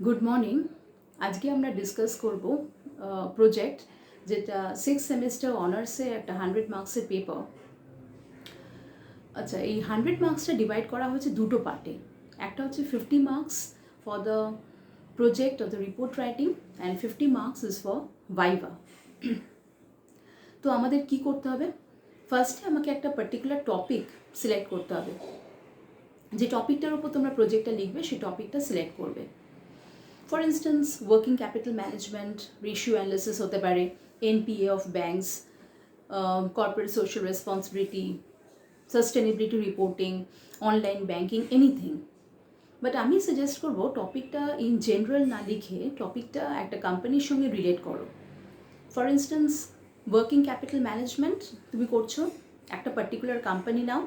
Good morning. আজকে আমরা discuss করব প্রজেক্ট, যেটা 6 সেমিস্টার অনার্সে একটা 100 মার্কসের পেপার। আচ্ছা, এই 100 মার্কসটা ডিভাইড করা হয়েছে দুটো পার্টে। একটা হচ্ছে 50 marks for the project of the report writing and 50 marks is for viva. তো আমাদের কি করতে হবে? ফার্স্টে আমাকে একটা পার্টিকুলার টপিক সিলেক্ট করতে হবে। যে টপিকটার উপর তোমরা প্রজেক্টটা লিখবে সেই টপিকটা সিলেক্ট করবে। For instance working capital management, ratio analysis হতে পারে, NPA of banks, corporate social responsibility, sustainability reporting, online banking, anything. But আমি সাজেস্ট করবো টপিকটা ইন জেনারেল না লিখে টপিকটা একটা কোম্পানির সঙ্গে রিলেট করো। For instance working capital management তুমি করছো, একটা পার্টিকুলার কোম্পানি নাও,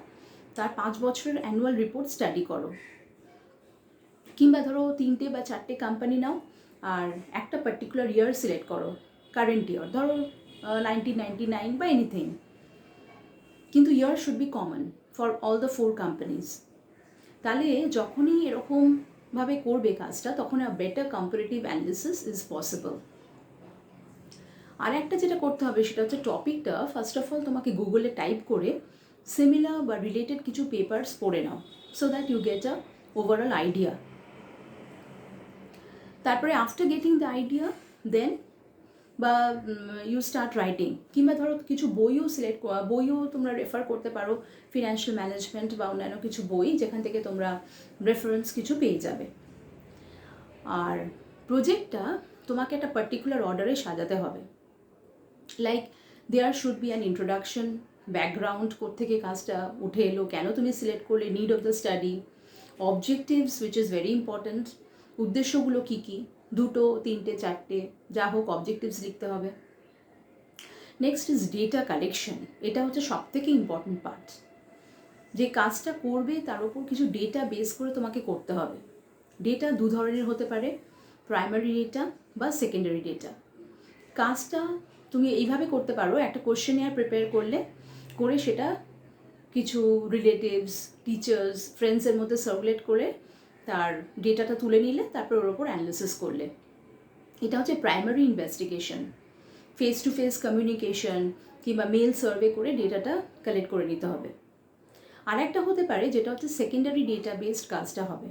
তার 5 বছরের অ্যানুয়াল রিপোর্ট স্টাডি করো। কিংবা ধরো 3টে বা 4টে কোম্পানি নাও আর একটা পার্টিকুলার ইয়ার সিলেক্ট করো, কারেন্ট ইয়ার ধরো 1999 বা এনিথিং, কিন্তু year should be common for all the 4 companies. তাহলে যখনই এরকমভাবে করবে কাজটা তখন better comparative analysis is possible. আর একটা যেটা করতে হবে সেটা হচ্ছে টপিকটা ফার্স্ট অফ অল তোমাকে গুগলে টাইপ করে সিমিলার বা রিলেটেড কিছু পেপার্স পড়ে নাও, so that you get a overall idea. তারপরে after getting the idea then বা ইউ স্টার্ট রাইটিং। কিংবা ধরো কিছু বইও তোমরা রেফার করতে পারো, ফিনান্সিয়াল ম্যানেজমেন্ট বা অন্যান্য কিছু বই যেখান থেকে তোমরা রেফারেন্স কিছু পেয়ে যাবে। আর প্রজেক্টটা তোমাকে একটা পার্টিকুলার অর্ডারে সাজাতে হবে। Like there should be an introduction, background কোত্থেকে কাজটা উঠে এলো, কেন তুমি সিলেক্ট করলে, need of the study, objectives which is very important, উদ্দেশ্যগুলো কী কী, 2, 3, 4টে যা হোক অবজেক্টিভস লিখতে হবে। Next is data collection. এটা হচ্ছে সবথেকে ইম্পর্ট্যান্ট পার্ট। যে কাজটা করবে তার উপর কিছু ডেটা বেস করে তোমাকে করতে হবে। ডেটা 2 ধরনের হতে পারে, প্রাইমারি ডেটা বা সেকেন্ডারি ডেটা। কাজটা তুমি এইভাবে করতে পারো, একটা কোয়েশ্চেনিয়ার প্রিপেয়ার করে সেটা কিছু রিলেটিভস, টিচার্স, ফ্রেন্ডসের মধ্যে সার্কুলেট করে তার ডেটাটা তুলে নিলে তারপর ওর ওপর অ্যানালিসিস করলে। এটা হচ্ছে primary investigation. Face to face communication কিংবা মেল সার্ভে করে ডেটাটা কালেক্ট করে নিতে হবে। আর একটা হতে পারে যেটা হচ্ছে সেকেন্ডারি ডেটা বেসড কাজটা হবে,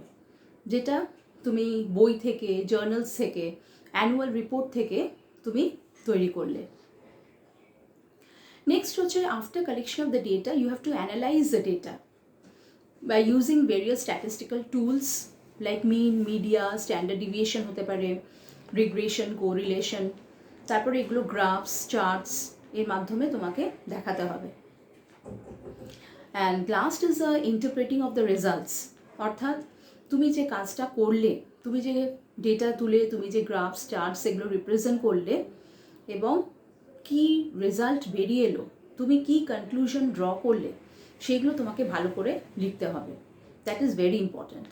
যেটা তুমি বই থেকে, জার্নালস থেকে, অ্যানুয়াল রিপোর্ট থেকে তুমি তৈরি করলে। নেক্সট হচ্ছে after collection of the data you have to analyse the data by using various statistical tools like mean, media, standard deviation হতে পারে, regression, correlation, তারপরে এগুলো গ্রাফস, চার্টস এর মাধ্যমে তোমাকে দেখাতে হবে। And last is interpreting of the results. অর্থাৎ তুমি যে কাজটা করলে, তুমি যে ডেটা তুলে তুমি যে গ্রাফস, চার্টস এগুলো রিপ্রেজেন্ট করলে এবং কি রেজাল্ট বেরিয়ে এলো, তুমি কি কনক্লুশন ড্র করলে, সেগুলো তোমাকে ভালো করে লিখতে হবে। That is very important.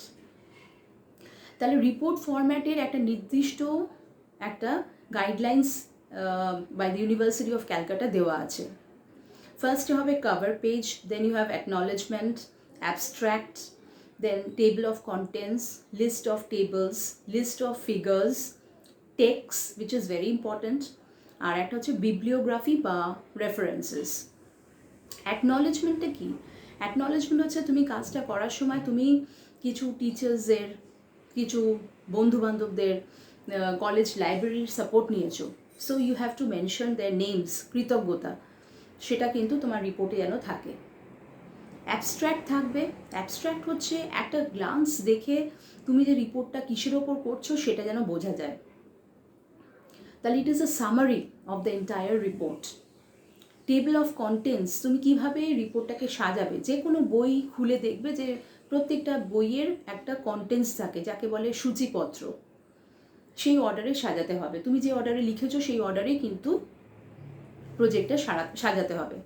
তাহলে রিপোর্ট ফরম্যাটের একটা নির্দিষ্ট একটা guidelines by the University of Calcutta দেওয়া আছে। ফার্স্টে হবে cover page, then you have acknowledgement, abstract, then table of contents, list of tables, list of figures, text which is very important, আর একটা হচ্ছে বিবলিওগ্রাফি বা রেফারেন্সেস। অ্যাকনলেজমেন্টটা কি? অ্যাকনলেজমেন্ট হচ্ছে তুমি কাজটা করার সময় তুমি কিছু টিচার্সদের, কিছু বন্ধুবান্ধবদের, কলেজ লাইব্রেরির সাপোর্ট নিয়েছো, so you have to mention their names, কৃতজ্ঞতা, সেটা কিন্তু তোমার রিপোর্টে যেন থাকে। অ্যাবস্ট্র্যাক্ট থাকবে। অ্যাবস্ট্র্যাক্ট হচ্ছে একটা গ্লান্স দেখে তুমি যে রিপোর্টটা কিসের ওপর করছো সেটা যেন বোঝা যায়। তাহলে it is a summary of the entire report. Table of contents, তুমি কীভাবে রিপোর্টটাকে সাজাবে। যে কোনো বই খুলে দেখবে যে প্রত্যেকটা বইয়ের একটা কন্টেন্টস থাকে, যাকে বলে সূচিপত্র, সেই অর্ডারে সাজাতে হবে। তুমি যে অর্ডারে লিখেছো সেই অর্ডারেই কিন্তু প্রজেক্টটা সাজাতে হবে।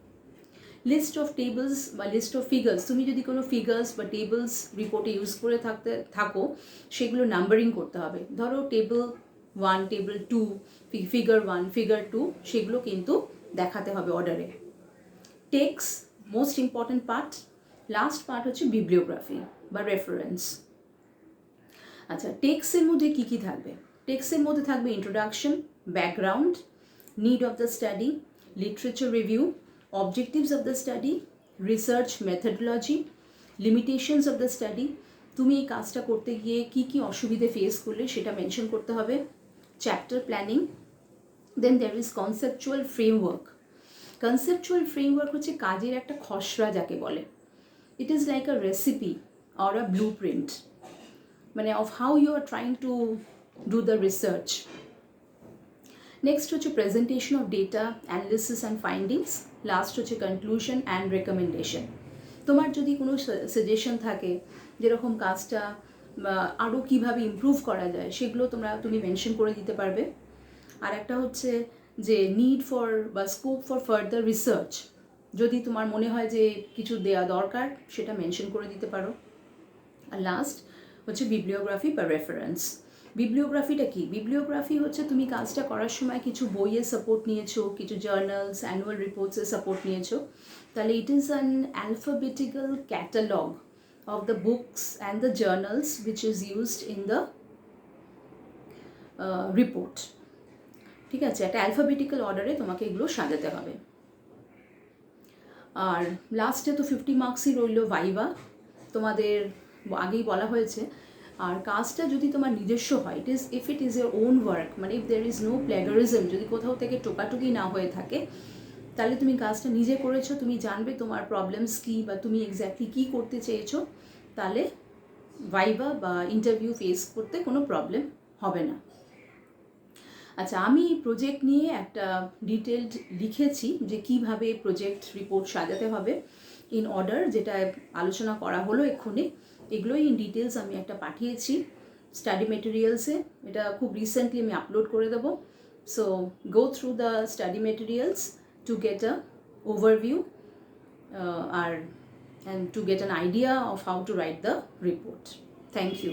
লিস্ট অফ টেবলস বা লিস্ট অফ ফিগার্স, তুমি যদি কোনো ফিগার্স বা টেবলস রিপোর্টে ইউজ করে থাকো সেগুলো নাম্বারিং করতে হবে। ধরো টেবল 1, টেবল 2, ফিগার 1, ফিগার 2, সেগুলো কিন্তু দেখাতে হবে অর্ডারে। Text most important part. Last part হচ্ছে বিবলিওগ্রাফি বা রেফারেন্স। আচ্ছা, টেক্সটের মধ্যে কী কী থাকবে? টেক্সটের মধ্যে থাকবে introduction, background, need of the study, literature review, objectives of the study, research methodology, limitations of the study, তুমি এই কাজটা করতে গিয়ে কী কী অসুবিধে ফেস করলে সেটা মেনশন করতে হবে, chapter planning, then there is conceptual framework. Conceptual framework হচ্ছে কাজের একটা খসড়া যাকে বলে। It is like a recipe or a blueprint, মানে of how you are trying to do the research. Next হচ্ছে presentation of data, analysis and findings. Last হচ্ছে conclusion and recommendation. তোমার যদি কোনো সাজেশন থাকে যেরকম কাজটা আরও কীভাবে ইমপ্রুভ করা যায়, সেগুলো তুমি মেনশন করে দিতে পারবে। আর একটা হচ্ছে যে নিড ফর বা স্কোপ ফর ফার্দার রিসার্চ, যদি তোমার মনে হয় যে কিছু দেওয়া দরকার সেটা মেনশন করে দিতে পারো। আর লাস্ট হচ্ছে বিবলিওগ্রাফি বা রেফারেন্স। বিবলিওগ্রাফিটা কি? বিবলিওগ্রাফি হচ্ছে তুমি কাজটা করার সময় কিছু বইয়ের সাপোর্ট নিয়েছো, কিছু জার্নালস, অ্যানুয়াল রিপোর্টসের সাপোর্ট নিয়েছো, তাহলে it is an alphabetical catalogue of the books and the journals which is used in the report. ঠিক আছে, একটা অ্যালফাবেটিক্যাল অর্ডারে তোমাকে এগুলো সাজাতে হবে। আর লাস্টে তো 50 মার্কসই রইল ভাইভা, তোমাদের আগেই বলা হয়েছে। আর কাজটা যদি তোমার নিজস্ব হয়, if it is your own work, মানে if there is no plagiarism, যদি কোথাও থেকে টোকাটুকি না হয়ে থাকে, তাহলে তুমি কাজটা নিজে করেছো, তুমি জানবে তোমার প্রবলেমস কী বা তুমি এক্স্যাক্টলি কী করতে চেয়েছো, তাহলে ভাইভা বা ইন্টারভিউ ফেস করতে কোনো প্রবলেম হবে না। আচ্ছা, আমি প্রজেক্ট নিয়ে একটা ডিটেলড লিখেছি যে কিভাবে প্রজেক্ট রিপোর্ট সাজাতে হবে ইন অর্ডার, যেটা আলোচনা করা হলো এক্ষুনি। এগুলোই ইন ডিটেলস আমি একটা পাঠিয়েছি স্টাডি মেটেরিয়ালসে, এটা খুব রিসেন্টলি আমি আপলোড করে দেবো। So go through the study materials to get a overview and to get an idea of how to write the report. Thank you.